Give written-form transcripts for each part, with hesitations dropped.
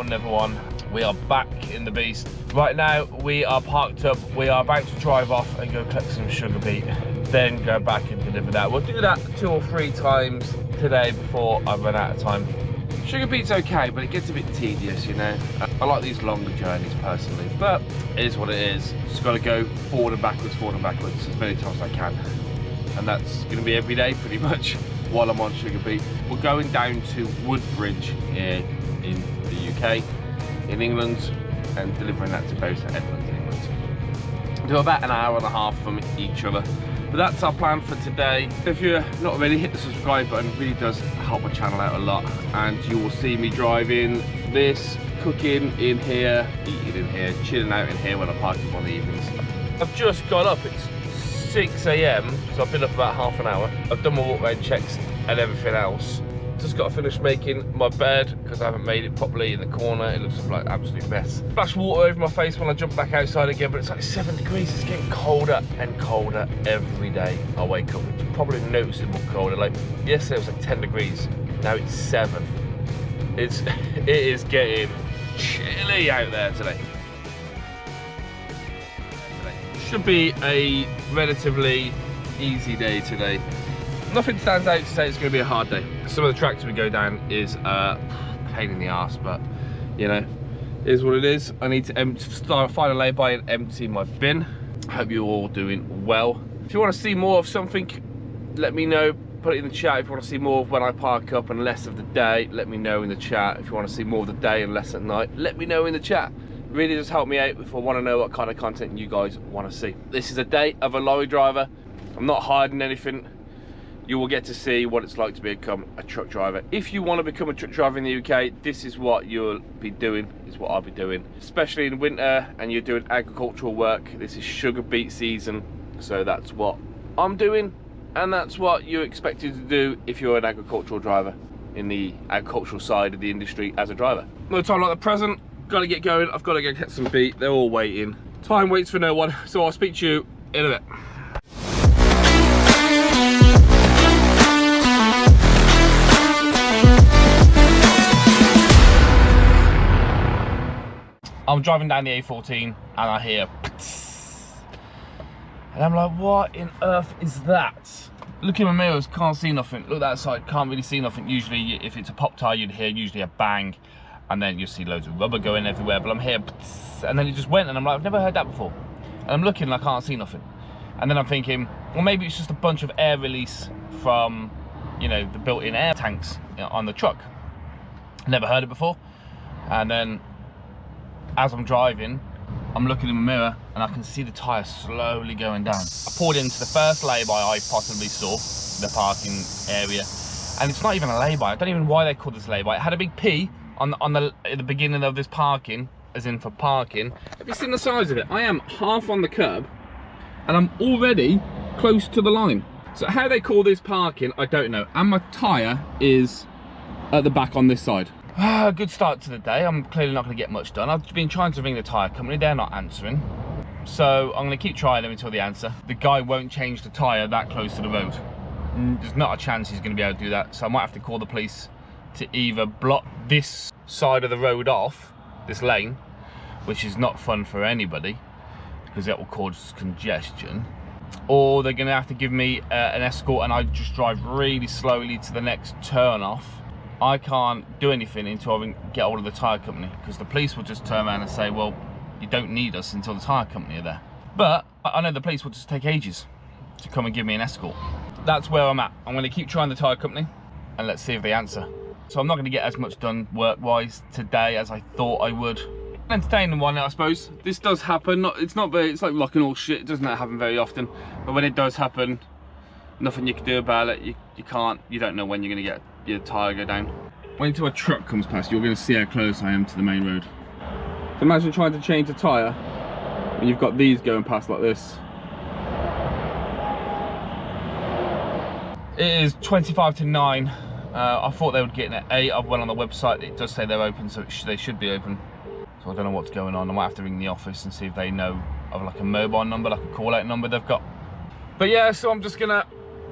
morning everyone. We are back in the Beast. Right now we are parked up. We are about to drive off and go collect some sugar beet, then go back and deliver that. We'll do that 2 or 3 times today before I run out of time. Sugar beet's okay, but it gets a bit tedious, you know. I like these longer journeys personally, but it is what it is. Just got to go forward and backwards as many times as I can. And that's going to be every day pretty much while I'm on sugar beet. We're going down to Woodbridge here in the UK, in England, and delivering that to both Edmonds in England. Do about an hour and a half from each other. But that's our plan for today. If you're not already, hit the subscribe button. It really does help my channel out a lot. And you will see me driving this, cooking in here, eating in here, chilling out in here when I'm parking on the evenings. I've just got up. It's 6 AM, so I've been up about half an hour. I've done my walk around checks and everything else. Just got to finish making my bed because I haven't made it properly in the corner. It looks like an absolute mess. Splash water over my face when I jump back outside again, but it's like 7 degrees. It's getting colder and colder every day I wake up. It's probably noticeable colder. Like yesterday it was like 10 degrees. Now it's 7. It is getting chilly out there today. Should be a relatively easy day today. Nothing stands out to say it's going to be a hard day. Some of the tracks we go down is a pain in the arse, but you know, it is what it is. I need to find a lay-by and empty my bin. I hope you're all doing well. If you want to see more of something, let me know. Put it in the chat. If you want to see more of when I park up and less of the day, let me know in the chat. If you want to see more of the day and less at night, let me know in the chat. Really does help me out if I want to know what kind of content you guys want to see. This is a day of a lorry driver. I'm not hiding anything. You will get to see what it's like to become a truck driver. If you want to become a truck driver in the UK, this is what you'll be doing, is what I'll be doing. Especially in winter and you're doing agricultural work. This is sugar beet season, so that's what I'm doing, and that's what you're expected to do if you're an agricultural driver in the agricultural side of the industry as a driver. No time like the present. Got to get going. I've got to go get some beet. They're all waiting. Time waits for no one, so I'll speak to you in a bit. I'm driving down the A14 and I hear and I'm like, what in earth is that? Look in my mirrors, can't see nothing. Look that side, can't really see nothing. Usually if it's a pop tire, you'd hear usually a bang, and then you see loads of rubber going everywhere, but I'm here and then it just went, and I'm like, I've never heard that before. And I'm looking and I can't see nothing. And then I'm thinking, well, maybe it's just a bunch of air release from, you know, the built-in air tanks on the truck. Never heard it before. And then as I'm driving, I'm looking in the mirror and I can see the tyre slowly going down. I pulled into the first lay-by I possibly saw, the parking area, and it's not even a lay-by. I don't even know why they call this lay-by. It had a big P at the beginning of this parking, as in for parking. Have you seen the size of it? I am half on the curb and I'm already close to the line. So how they call this parking, I don't know. And my tyre is at the back on this side. Good start to the day. I'm clearly not going to get much done. I've been trying to ring the tyre company. They're not answering. So I'm going to keep trying them until they answer. The guy won't change the tyre that close to the road. There's not a chance he's going to be able to do that. So I might have to call the police to either block this side of the road off, this lane, which is not fun for anybody because that will cause congestion, or they're going to have to give me an escort and I just drive really slowly to the next turn off. I can't do anything until I get hold of the tyre company, because the police will just turn around and say, well, you don't need us until the tyre company are there. But I know the police will just take ages to come and give me an escort. That's where I'm at. I'm going to keep trying the tyre company and let's see if they answer. So I'm not going to get as much done work-wise today as I thought I would. An entertaining one, I suppose. This does happen. It's not very, it's like rock and roll shit. It doesn't happen very often. But when it does happen, nothing you can do about it. You don't know when you're going to get your tyre go down. When until a truck comes past, you're going to see how close I am to the main road. So imagine trying to change a tyre and you've got these going past like this. It is 25 to 9. I thought they would get in at 8. I've went on the website, it does say they're open, so they should be open. So I don't know what's going on. I might have to ring the office and see if they know of like a mobile number, like a call out number they've got. But yeah, so I'm just gonna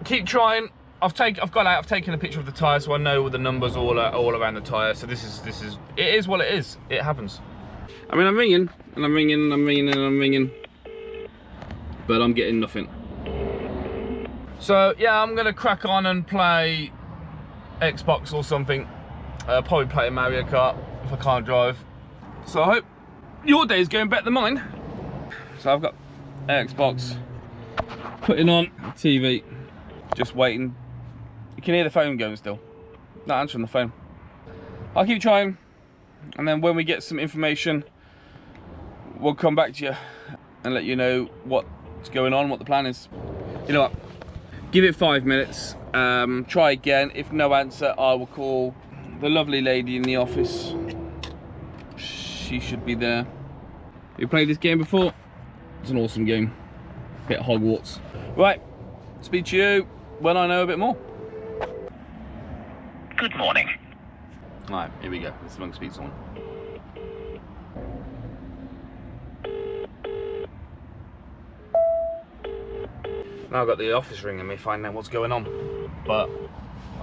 keep trying I've gone out, I've taken a picture of the tyre so I know the numbers all around the tyre. So this is it is what it is. It happens. I mean, I'm ringing and I'm ringing and I'm ringing and I'm ringing, but I'm getting nothing. So yeah, I'm gonna crack on and play Xbox or something. Probably play Mario Kart if I can't drive. So I hope your day is going better than mine. So I've got Xbox, putting on TV, just waiting. You can hear the phone going still. Not answering the phone. I'll keep trying, and then when we get some information, we'll come back to you and let you know what's going on, what the plan is. You know what? Give it 5 minutes. Try again. If no answer, I will call the lovely lady in the office. She should be there. You played this game before? It's an awesome game. Bit of Hogwarts. Right. Speak to you when I know a bit more. Good morning. Alright, here we go. This is when speaks on. Now I've got the office ringing me, finding out what's going on. But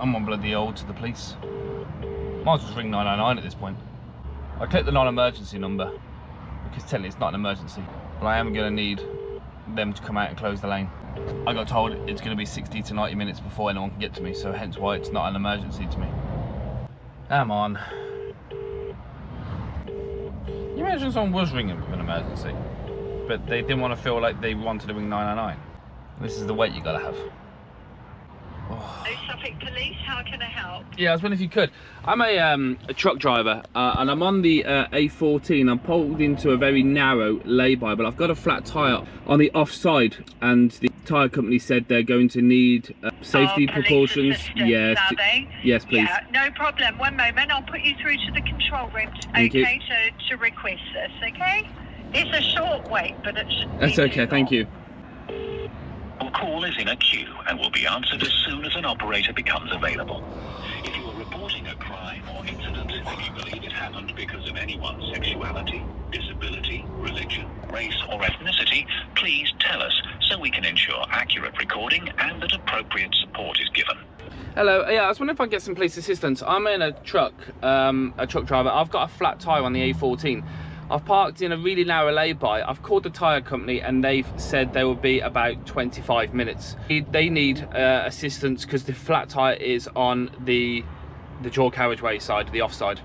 I'm on bloody old to the police. Might as well just ring 999 at this point. I clicked the non-emergency number because technically it's not an emergency. But I am going to need them to come out and close the lane. I got told it's going to be 60 to 90 minutes before anyone can get to me, so hence why it's not an emergency to me. Come on. You imagine someone was ringing with an emergency, but they didn't want to feel like they wanted to ring 999. This is the wait you gotta have. Oh. Suffolk Police, how can I help? Yeah, I was wondering if you could. I'm a truck driver, and I'm on the A14. I'm pulled into a very narrow lay-by, but I've got a flat tyre on the offside, and the tyre company said they're going to need safety precautions. Yes, yes, please. Yeah, no problem. One moment, I'll put you through to the control room. Thank you. To request this, okay? It's a short wait, but it shouldn't That's be okay, too thank long. you. Your call is in a queue and will be answered as soon as an operator becomes available. If you are reporting a crime or incident and you believe it happened because of anyone's sexuality, disability, religion, race or ethnicity, please tell us so we can ensure accurate recording and that appropriate support is given. Hello, yeah, I was wondering if I could get some police assistance. I'm in a truck driver. I've got a flat tyre on the A14. I've parked in a really narrow lay-by. I've called the tyre company and they've said they will be about 25 minutes. They need assistance because the flat tyre is on the dual carriageway side, the offside.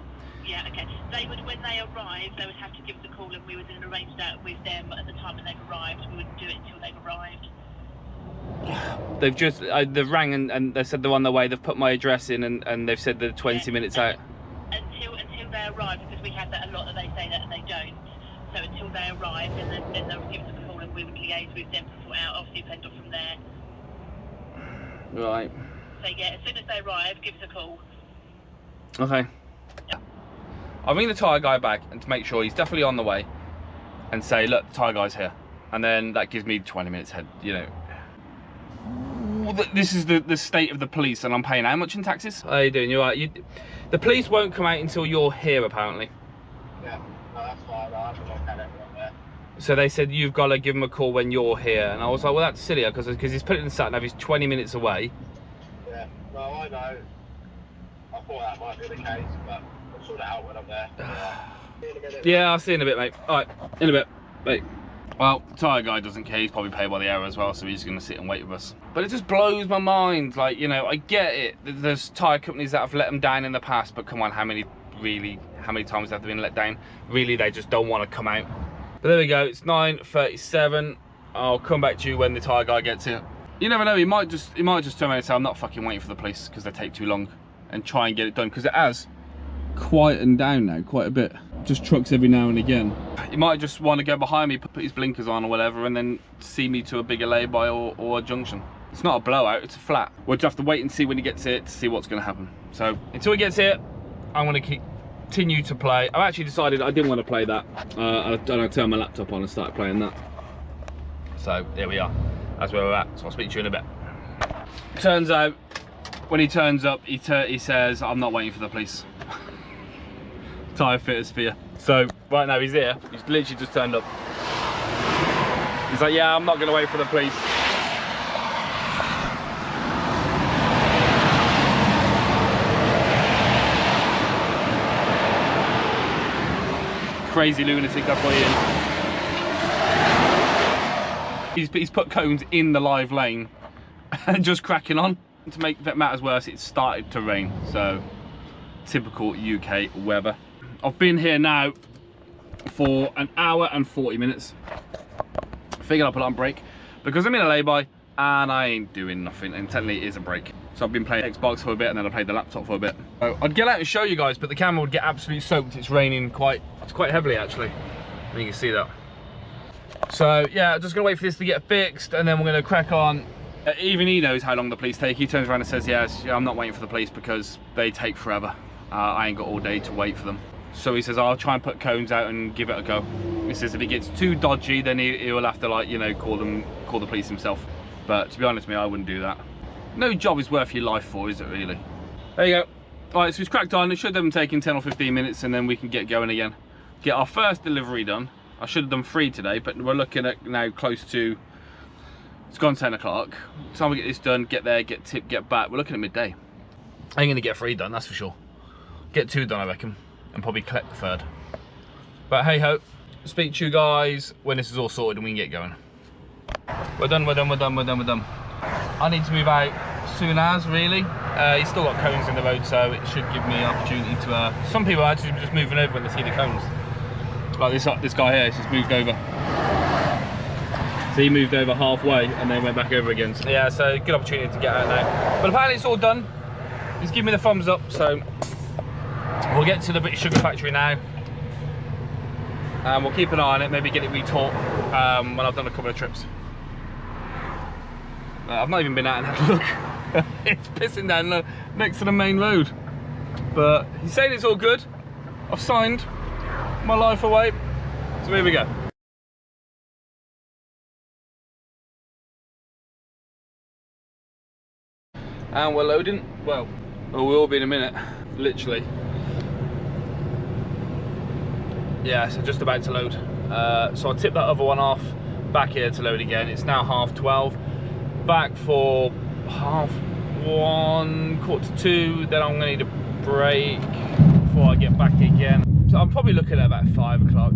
Yeah, okay. They would, when they arrive, they would have to give us a call and we would then arrange that with them at the time when they've arrived. We wouldn't do it until they've arrived. They've just, they've rang and they said they're on their way. They've put my address in and they've said they're 20 minutes out. Until they arrive, because we have that a lot that they say that and they don't. So until they arrive, then they'll give us a call and we would liaise with them to sort out, obviously depend on from there. Right. So yeah, as soon as they arrive, give us a call. Okay. Yeah. I'll ring the tyre guy back and to make sure he's definitely on the way and say, look, the tyre guy's here. And then that gives me 20 minutes head, you know. This is the state of the police and I'm paying how much in taxes? How you doing? You're right. The police won't come out until you're here, apparently. Yeah, no, that's fine. I haven't looked at it from there. So they said you've got to give them a call when you're here. And I was like, well, that's silly because he's put it in the sat nav, he's 20 minutes away. Yeah, no, I know. I thought that might be the case, but I'll sort it out when I'm there. See you in a minute. Yeah, I'll see you in a bit, mate. All right, in a bit. Mate. Well, the tyre guy doesn't care, he's probably paid by the hour as well, so he's going to sit and wait with us. But it just blows my mind, like, you know, I get it. There's tyre companies that have let them down in the past, but come on, how many times have they been let down? Really, they just don't want to come out. But there we go, it's 9:37. I'll come back to you when the tyre guy gets here. You never know, he might just turn around and say, I'm not fucking waiting for the police because they take too long, and try and get it done, because it has quietened down now quite a bit. Just trucks every now and again. He might just want to go behind me, put his blinkers on or whatever, and then see me to a bigger lay-by or a junction. It's not a blowout, it's a flat. We'll just have to wait and see when he gets here to see what's going to happen. So until he gets here, I'm going to continue to play. I've actually decided I didn't want to play that. I turned my laptop on and started playing that. So there we are. That's where we're at. So I'll speak to you in a bit. Turns out, when he turns up, he says, I'm not waiting for the police. Tyre fitters for you. So right now he's here. He's literally just turned up. He's like, yeah, I'm not going to wait for the police. crazy lunatic that's what he is. He's put cones in the live lane and just cracking on. To make matters worse, it started to rain, so typical UK weather. I've been here now for an hour and 40 minutes. Figured I'll put it on break because I'm in a lay-by and I ain't doing nothing, and technically it is a break. So I've been playing Xbox for a bit and then I played the laptop for a bit. So I'd get out and show you guys, but the camera would get absolutely soaked. It's raining quite heavily actually. And you can see that. So yeah, I'm just gonna wait for this to get fixed and then we're gonna crack on. Even he knows how long the police take. He turns around and says, yes, I'm not waiting for the police because they take forever. I ain't got all day to wait for them. So he says, I'll try and put cones out and give it a go. He says if it gets too dodgy, then he will have to, like, you know, call the police himself. But to be honest with me, I wouldn't do that. No job is worth your life for, is it really? There you go. All right, so it's cracked on. It should have been taking 10 or 15 minutes and then we can get going again. Get our first delivery done. I should have done 3 today, but we're looking at now close to, it's gone 10 o'clock. Time we get this done, get there, get tipped, get back. We're looking at midday. I ain't gonna get 3 done, that's for sure. Get 2 done, I reckon, and probably collect the 3rd. But hey ho, speak to you guys when this is all sorted and we can get going. We're done. I need to move out soon as, really. He's still got cones in the road, so it should give me an opportunity to, some people are actually just moving over when they see the cones. Like this guy here, he's just moved over. So he moved over halfway and then went back over again. So yeah, so good opportunity to get out now. But apparently it's all done. He's giving me the thumbs up, so we'll get to the British Sugar Factory now. And we'll keep an eye on it, maybe get it retaught when I've done a couple of trips. I've not even been out and had a look. It's pissing down next to the main road. But he's saying it's all good. I've signed my life away. So here we go. And we're loading. Well, we will be in a minute, literally. Yeah, so just about to load. So I'll tip that other one off, back here to load again. It's now 12:30. Back for 1:30, 1:45, then I'm gonna need a break before I get back again. So I'm probably looking at about 5 o'clock,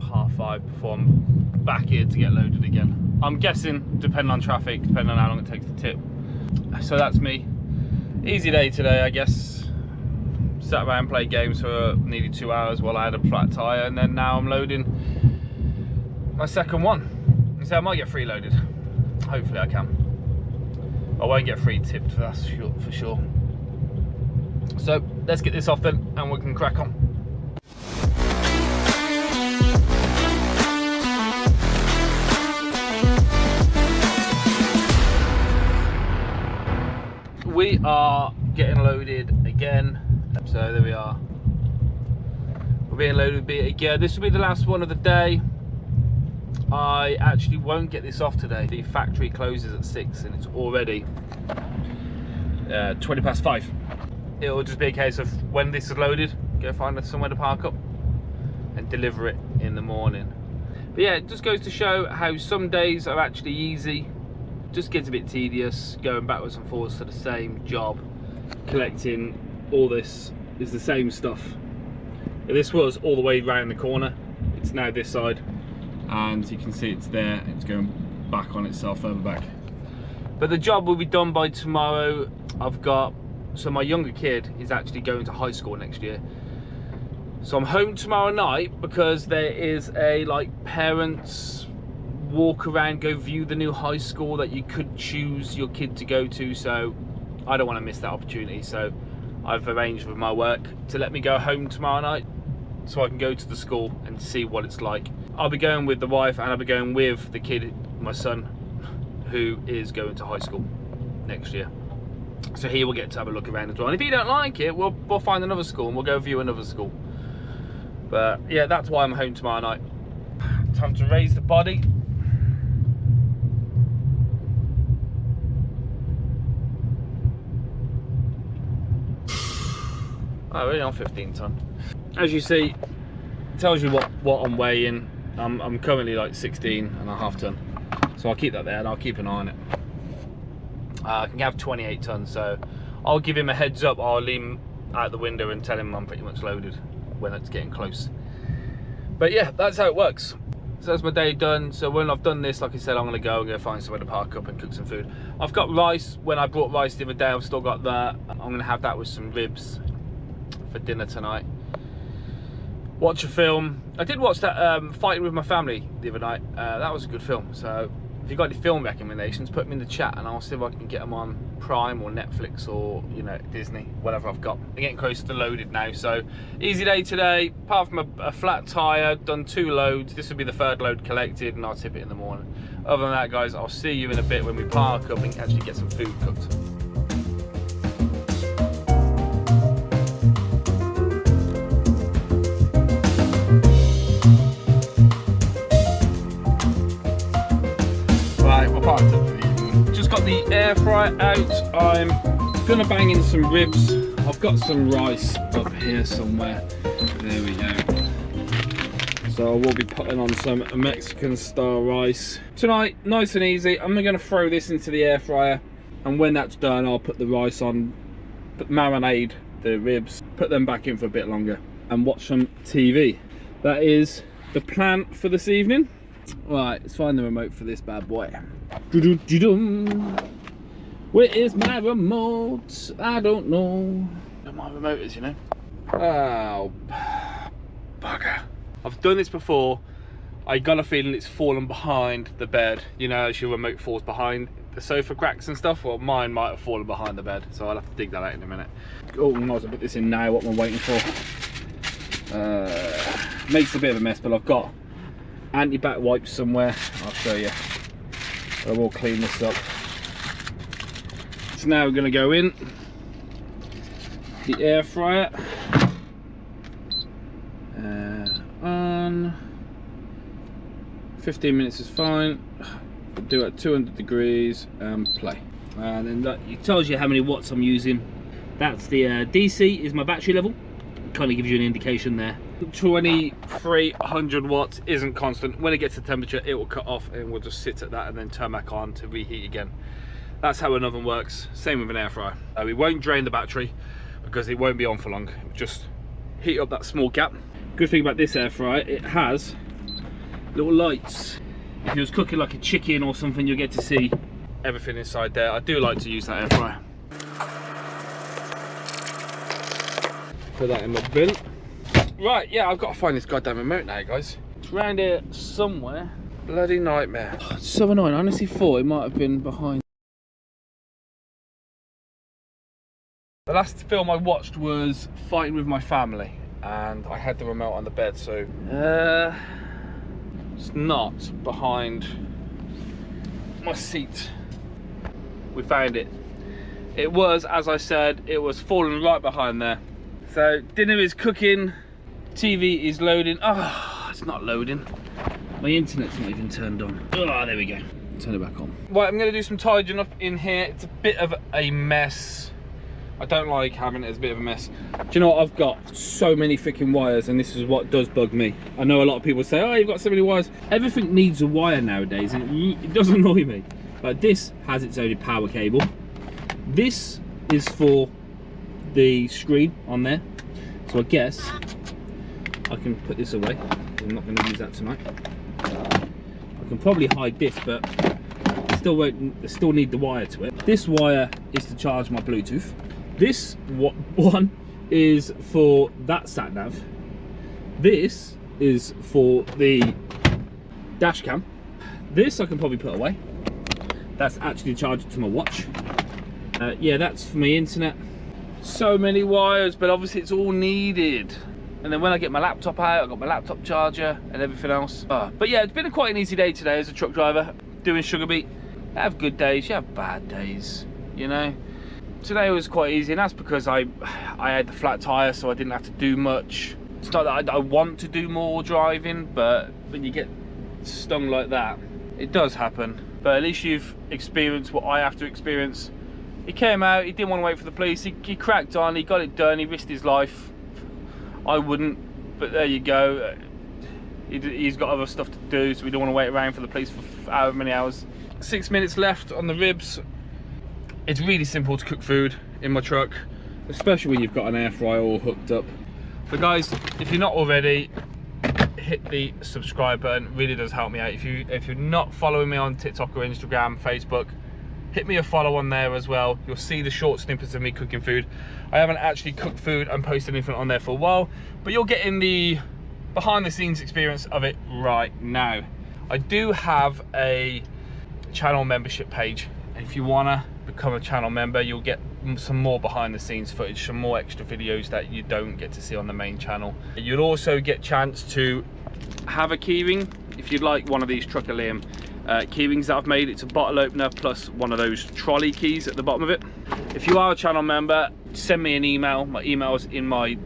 5:30 before I'm back here to get loaded again. I'm guessing, depending on traffic, depending on how long it takes to tip. So that's me. Easy day today, I guess. Sat around and played games for nearly 2 hours while I had a flat tyre, and then now I'm loading my second one. So I might get 3 loaded. Hopefully I can. I won't get 3 tipped, that's for sure. So let's get this off then and we can crack on. We are getting loaded again. So there we are. We're being loaded with Beet again. This will be the last one of the day. I actually won't get this off today. The factory closes at 6 and it's already 5:20. It'll just be a case of when this is loaded, go find somewhere to park up and deliver it in the morning. But yeah, it just goes to show how some days are actually easy. Just gets a bit tedious going backwards and forwards to the same job. Collecting all this is the same stuff. If this was all the way around the corner, it's now this side. And you can see it's there, it's going back on itself further back. But the job will be done by tomorrow. So my younger kid is actually going to high school next year. So I'm home tomorrow night because there is a parents walk around, go view the new high school that you could choose your kid to go to. So I don't want to miss that opportunity. So I've arranged with my work to let me go home tomorrow night so I can go to the school and see what it's like. I'll be going with the wife and I'll be going with the kid, my son, who is going to high school next year. So he will get to have a look around as well. And if he don't like it, we'll find another school and we'll go view another school. But yeah, that's why I'm home tomorrow night. Time to raise the body. Oh, really on 15 ton. As you see, it tells you what I'm weighing. I'm currently like 16.5 ton. So I'll keep that there and I'll keep an eye on it. I can have 28 tons, so I'll give him a heads up. I'll lean out the window and tell him I'm pretty much loaded when it's getting close. But yeah, that's how it works. So that's my day done. So when I've done this, like I said, I'm gonna go find somewhere to park up and cook some food. I've got rice. When I brought rice the other day, I've still got that. I'm gonna have that with some ribs for dinner tonight. Watch a film. I did watch that Fighting with My Family the other night. That was a good film. So if you've got any film recommendations, put them in the chat and I'll see if I can get them on Prime or Netflix or, you know, Disney, whatever I've got. I'm getting close to loaded now, so easy day today. Apart from a flat tyre, done 2 loads. This will be the 3rd load collected and I'll tip it in the morning. Other than that, guys, I'll see you in a bit when we park up and actually get some food cooked. Just got the air fryer out. I'm gonna bang in some ribs. I've got some rice up here somewhere. There we go. So I will be putting on some Mexican style rice tonight, nice and easy. I'm gonna throw this into the air fryer, and when that's done, I'll put the rice on, marinade the ribs, put them back in for a bit longer, and watch some TV. That is the plan for this evening. Right, let's find the remote for this bad boy. Where is my remote? I don't know where my remote is, you know. Oh, bugger. I've done this before. I got a feeling it's fallen behind the bed. You know, as your remote falls behind the sofa cracks and stuff. Well, mine might have fallen behind the bed, so I'll have to dig that out in a minute. Oh, I might as well put this in now, what I'm waiting for. Makes a bit of a mess, but I've got anti-bac wipes somewhere. I'll show you. I will clean this up. So now we're going to go in the air fryer. On 15 minutes is fine. Do it at 200 degrees and play. And then that it tells you how many watts I'm using. That's the DC is my battery level. Kind of gives you an indication there. 2300 watts isn't constant. When it gets to temperature, it will cut off and we'll just sit at that and then turn back on to reheat again. That's how an oven works. Same with an air fryer. We won't drain the battery because it won't be on for long. It will just heat up that small gap. Good thing about this air fryer, it has little lights. If you was cooking like a chicken or something, you'll get to see everything inside there. I do like to use that air fryer. Put that in my bin. Right, yeah, I've got to find this goddamn remote now, guys. It's around here somewhere. Bloody nightmare. Oh, it's so annoying. I honestly thought it might have been behind. The last film I watched was Fighting with My Family, and I had the remote on the bed, so it's not behind my seat. We found it. It was, as I said, it was falling right behind there. So dinner is cooking, TV is loading. Oh, it's not loading. My internet's not even turned on. Oh, there we go. Turn it back on. Right, I'm gonna do some tidying up in here. It's a bit of a mess. I don't like having it as a bit of a mess. Do you know what? I've got so many freaking wires, and this is what does bug me. I know a lot of people say, oh, you've got so many wires. Everything needs a wire nowadays, and it does annoy me. But this has its own power cable. This is for the screen on there. So I guess I can put this away. I'm not going to use that tonight. I can probably hide this, but still need the wire to it. This wire is to charge my Bluetooth. This one is for that sat nav. This is for the dash cam. This I can probably put away. That's actually charged to my watch. Yeah, that's for my internet. So many wires, but obviously it's all needed. And then when I get my laptop out, I've got my laptop charger and everything else. But yeah, it's been quite an easy day today as a truck driver, doing sugar beet. You have good days, you have bad days, you know. Today was quite easy, and that's because I had the flat tyre, so I didn't have to do much. It's not that I want to do more driving, but when you get stung like that, it does happen. But at least you've experienced what I have to experience. He came out, he didn't want to wait for the police, he cracked on, he got it done, he risked his life. I wouldn't, but there you go. He's got other stuff to do, so we don't want to wait around for the police for however many hours. 6 minutes left on the ribs. It's really simple to cook food in my truck, especially when you've got an air fryer all hooked up. But guys, if you're not already, hit the subscribe button. It really does help me out. If you're not following me on TikTok or Instagram, Facebook, hit me a follow on there as well. You'll see the short snippets of me cooking food. I haven't actually cooked food and posted anything on there for a while, but you're getting the behind the scenes experience of it right now. I do have a channel membership page, and if you wanna become a channel member, you'll get some more behind the scenes footage, some more extra videos that you don't get to see on the main channel. You'll also get chance to have a keyring if you'd like one of these Trucker Liam keyrings that I've made. It's a bottle opener plus one of those trolley keys at the bottom of it. If you are a channel member, send me an email. My email is in my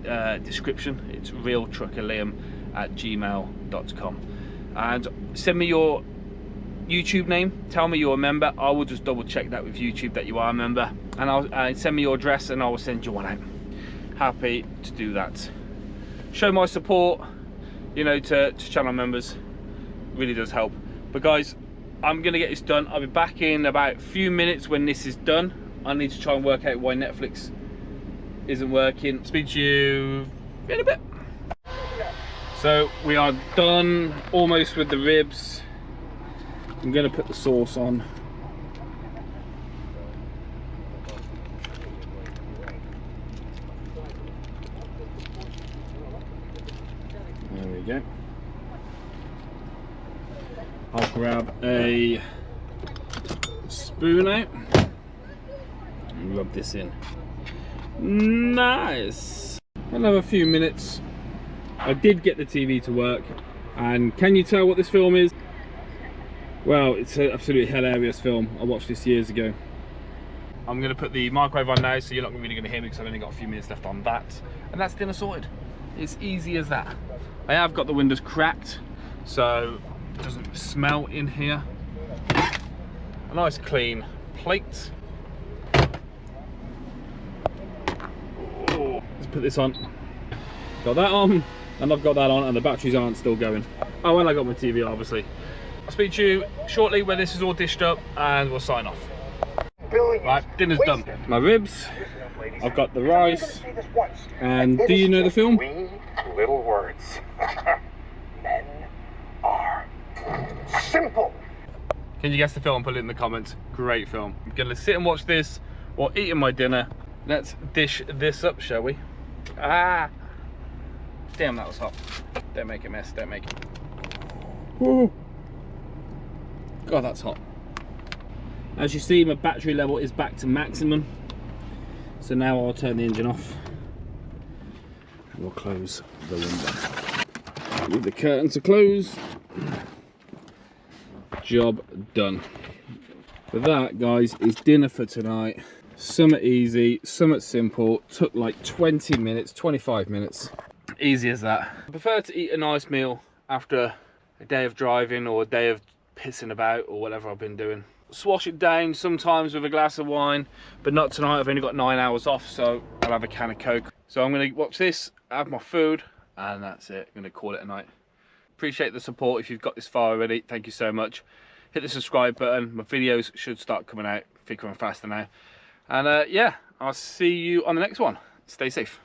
description. It's realtruckerliam@gmail.com, and send me your YouTube name, tell me you're a member. I will just double check that with YouTube that you are a member, and I'll send me your address and I will send you one out. Happy to do that. Show my support, you know, to channel members. Really does help. But guys, I'm gonna get this done. I'll be back in about a few minutes when this is done. I need to try and work out why Netflix isn't working. Speak to you in a bit. So we are done almost with the ribs. I'm going to put the sauce on. There we go. I'll grab a spoon out and rub this in. Nice. Another few minutes. I did get the TV to work, and can you tell what this film is? Well, it's an absolutely hilarious film. I watched this years ago. I'm going to put the microwave on now, so you're not really going to hear me because I've only got a few minutes left on that. And that's dinner sorted. It's easy as that. I have got the windows cracked, so it doesn't smell in here. A nice clean plate. Oh, let's put this on. Got that on, and I've got that on, and the batteries aren't still going. Oh, and I got my TV, obviously. I'll speak to you shortly when this is all dished up, and we'll sign off. Right, dinner's done. My ribs, I've got the rice, and do you know the film? 3 little words. Men are simple. Can you guess the film? Put it in the comments. Great film. I'm gonna sit and watch this while eating my dinner. Let's dish this up, shall we? Ah! Damn, that was hot. Don't make a mess, don't make it. Woo! God, that's hot. As you see, my battery level is back to maximum. So now I'll turn the engine off. And we'll close the window. Leave the curtains to close. Job done. But that, guys, is dinner for tonight. Somewhat easy, somewhat simple. Took like 20 minutes, 25 minutes. Easy as that. I prefer to eat a nice meal after a day of driving or a day of pissing about or whatever I've been doing. Swash it down sometimes with a glass of wine, but not tonight. I've only got 9 hours off, so I'll have a can of Coke. So I'm going to watch this, have my food, and that's it. I'm going to call it a night. Appreciate the support. If you've got this far already, thank you so much. Hit the subscribe button. My videos should start coming out thicker and faster now. And yeah, I'll see you on the next one. Stay safe.